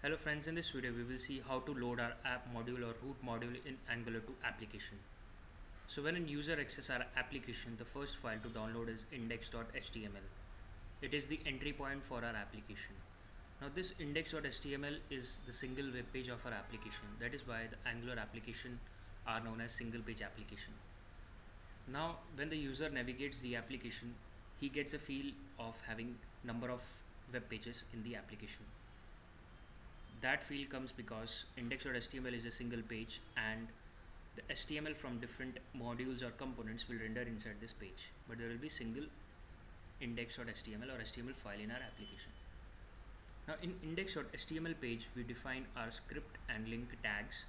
Hello friends, in this video we will see how to load our app module or root module in Angular 2 application. So when a user accesses our application, the first file to download is index.html. It is the entry point for our application. Now this index.html is the single web page of our application. That is why the Angular application are known as single page application. Now when the user navigates the application, he gets a feel of having number of web pages in the application. That field comes because index.html is a single page and the HTML from different modules or components will render inside this page, but there will be single index.html or HTML file in our application. Now in index.html page we define our script and link tags,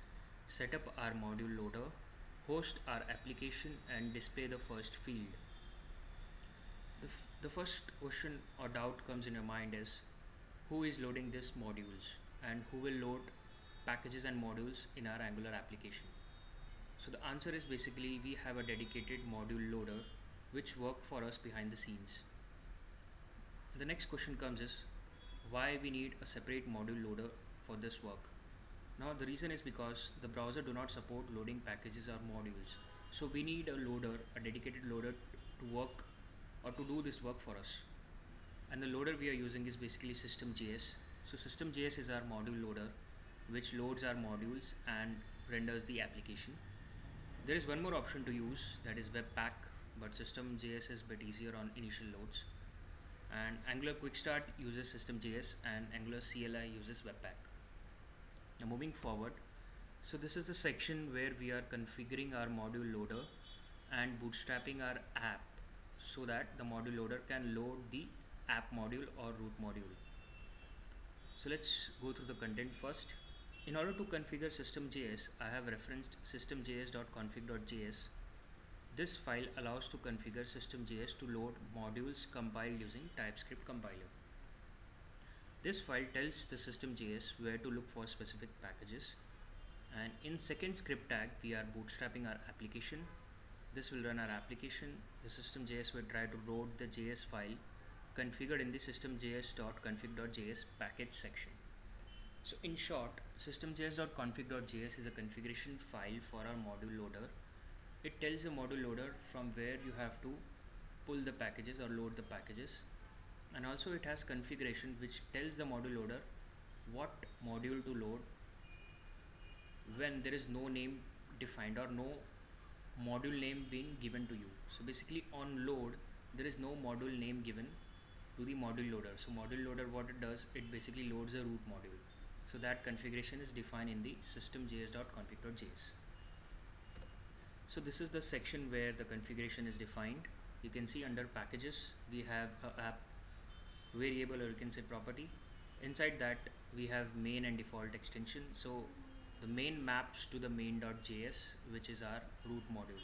set up our module loader, host our application and display the first field. The first question or doubt comes in your mind is who is loading these modules and who will load packages and modules in our Angular application. So the answer is basically we have a dedicated module loader which work for us behind the scenes. The next question comes is why we need a separate module loader for this work. Now the reason is because the browser do not support loading packages or modules. So we need a loader, a dedicated loader to work or to do this work for us. And the loader we are using is basically System.js. So System.js is our module loader which loads our modules and renders the application. There is one more option to use, that is Webpack, but System.js is a bit easier on initial loads. And Angular Quick Start uses System.js and Angular CLI uses Webpack. Now moving forward, so this is the section where we are configuring our module loader and bootstrapping our app so that the module loader can load the app module or root module. So let's go through the content first. In order to configure System.js, I have referenced systemjs.config.js. This file allows to configure System.js to load modules compiled using TypeScript compiler. This file tells the System.js where to look for specific packages, and in second script tag we are bootstrapping our application. This will run our application. The System.js will try to load the JS file configured in the systemjs.config.js package section. So in short, systemjs.config.js is a configuration file for our module loader. It tells the module loader from where you have to pull the packages or load the packages, and also it has configuration which tells the module loader what module to load when there is no name defined or no module name being given to you. So basically on load there is no module name given to the module loader. So module loader, what it does, it basically loads a root module. So that configuration is defined in the systemjs.config.js. So this is the section where the configuration is defined. You can see under packages we have a app variable, or you can say property. Inside that we have main and default extension. So the main maps to the main.js, which is our root module.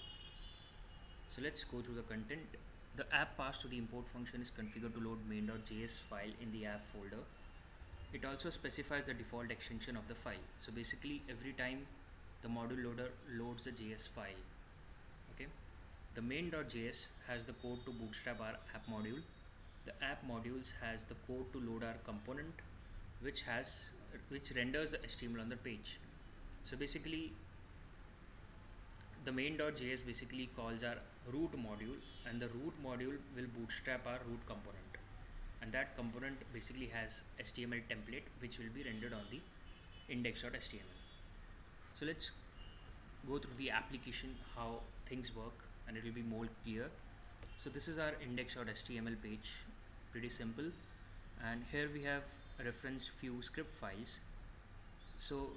So let's go through the content. The app passed to the import function is configured to load main.js file in the app folder. It also specifies the default extension of the file. So basically every time the module loader loads the JS file, okay, the main.js has the code to bootstrap our app module. The app modules has the code to load our component which renders the HTML on the page. So basically the main.js basically calls our root module, and the root module will bootstrap our root component, and that component basically has HTML template which will be rendered on the index.html. So let's go through the application, how things work, and it will be more clear. So this is our index.html page, pretty simple, and here we have referenced few script files. So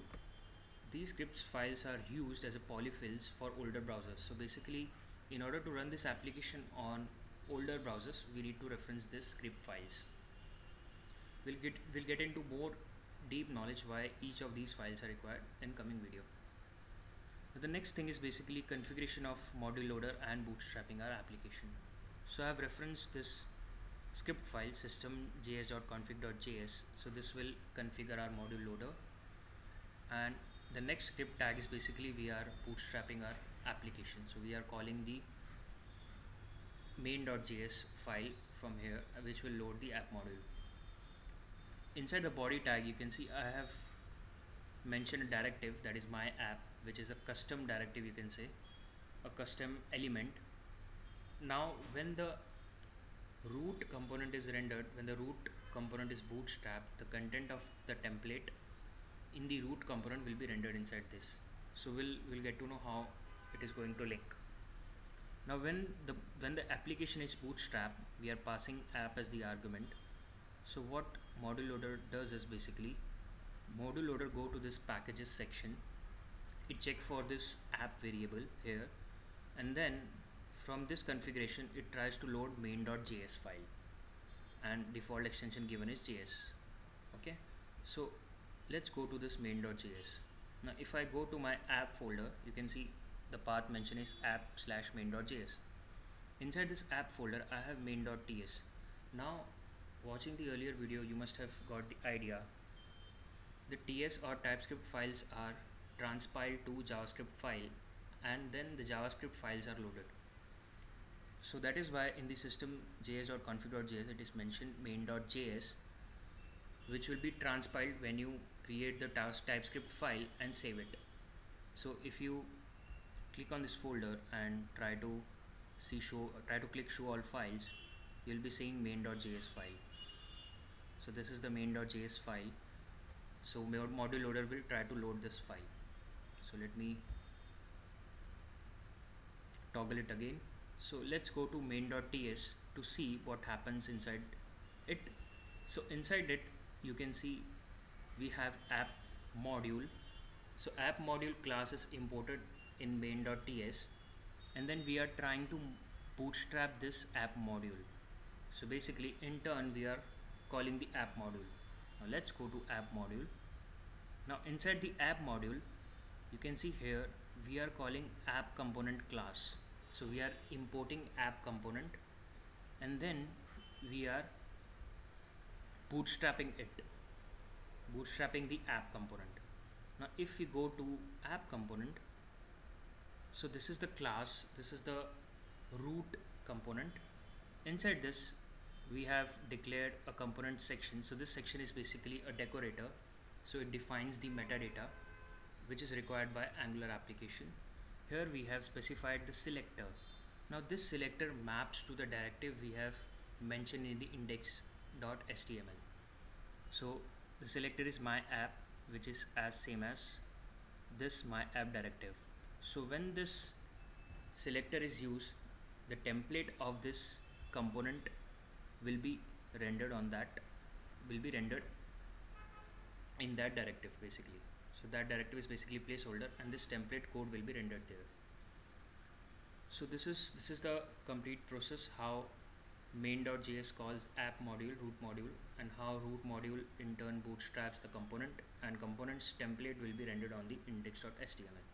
these scripts files are used as a polyfills for older browsers. So basically in order to run this application on older browsers we need to reference this script files. We'll get into more deep knowledge why each of these files are required in coming video. The next thing is basically configuration of module loader and bootstrapping our application. So I have referenced this script file systemjs.config.js. So this will configure our module loader, and the next script tag is basically we are bootstrapping our application. So we are calling the main.js file from here which will load the app module. Inside the body tag you can see I have mention a directive, that is my app, which is a custom directive, you can say, a custom element. Now when the root component is rendered, when the root component is bootstrapped, the content of the template in the root component will be rendered inside this. So we'll get to know how it is going to link. Now when the application is bootstrapped, we are passing app as the argument. So what module loader does is basically, module loader go to this packages section, it check for this app variable here, and then from this configuration it tries to load main.js file, and default extension given is JS. Okay, so let's go to this main.js. Now if I go to my app folder, you can see the path mentioned is app/main.js. Inside this app folder I have main.ts. Now watching the earlier video, you must have got the idea. The TS or TypeScript files are transpiled to JavaScript file, and then the JavaScript files are loaded. So that is why in the system js.config.js it is mentioned main.js, which will be transpiled when you create the TypeScript file and save it. So if you click on this folder and try to click show all files, you will be seeing main.js file. So this is the main.js file. So module loader will try to load this file. So let me toggle it again. So let's go to main.ts to see what happens inside it. So inside it you can see we have app module. So app module class is imported in main.ts, and then we are trying to bootstrap this app module. So basically in turn we are calling the app module. Now let's go to app module. Now inside the app module you can see here we are calling app component class. So we are importing app component, and then we are bootstrapping the app component. Now if we go to app component, so this is the class, this is the root component. Inside this we have declared a component section. So this section is basically a decorator, so it defines the metadata which is required by Angular application. Here we have specified the selector. Now this selector maps to the directive we have mentioned in the index.html. So the selector is my app, which is as same as this my app directive. So when this selector is used, the template of this component will be rendered in that directive basically. So that directive is basically placeholder, and this template code will be rendered there. So this is the complete process, how main.js calls app module, root module, and how root module in turn bootstraps the component, and component's template will be rendered on the index.html.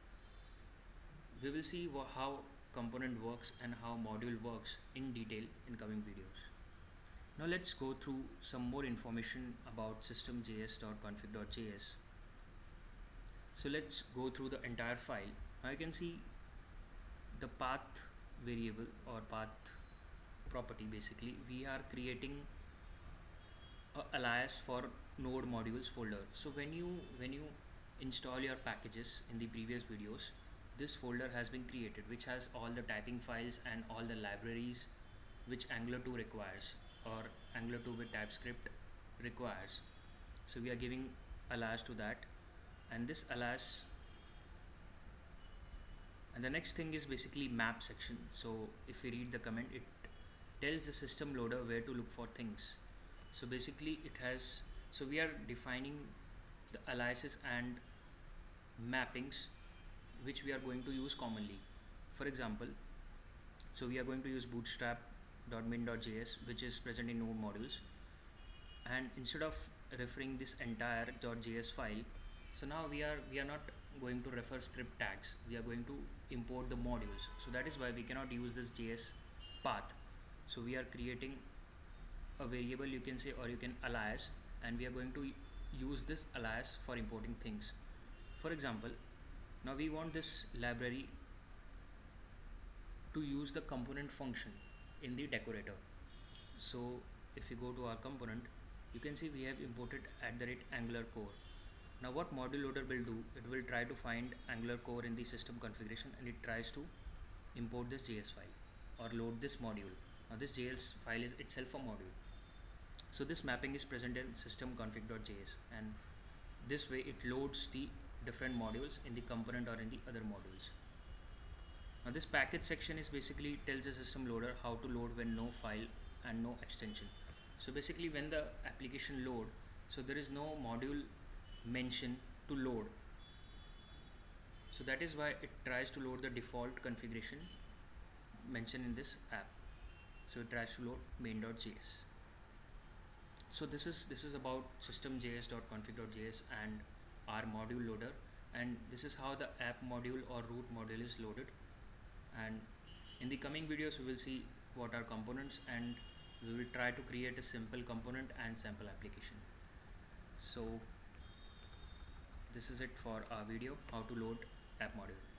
We will see how component works and how module works in detail in coming videos. Now let's go through some more information about system.js.config.js. So let's go through the entire file. Now you can see the path variable or path property. Basically we are creating a alias for node modules folder. So when you install your packages in the previous videos, this folder has been created, which has all the typing files and all the libraries which Angular 2 requires, or Angular 2 with TypeScript requires. So we are giving alias to that, and this alias, and the next thing is basically map section. So if we read the comment, it tells the system loader where to look for things. So basically it has, so we are defining the aliases and mappings which we are going to use commonly. For example, so we are going to use bootstrap.min.js, which is present in node modules, and instead of referring this entire .js file, so now we are not going to refer script tags, we are going to import the modules. So that is why we cannot use this JS path. So we are creating a variable, you can say, or you can alias, and we are going to use this alias for importing things. For example, now we want this library to use the component function in the decorator. So if you go to our component, you can see we have imported @Angular core. Now what module loader will do, it will try to find Angular core in the system configuration, and it tries to import this JS file or load this module. Now this JS file is itself a module. So this mapping is present in system config.js, and this way it loads the different modules in the component or in the other modules. Now this package section is basically tells the system loader how to load when no file and no extension. So basically when the application load, so there is no module mention to load. So that is why it tries to load the default configuration mentioned in this app. So it tries to load main.js. So this is about system.js.config.js and our module loader, and this is how the app module or root module is loaded. And in the coming videos we will see what are components, and we will try to create a simple component and sample application. So this is it for our video, how to load app module.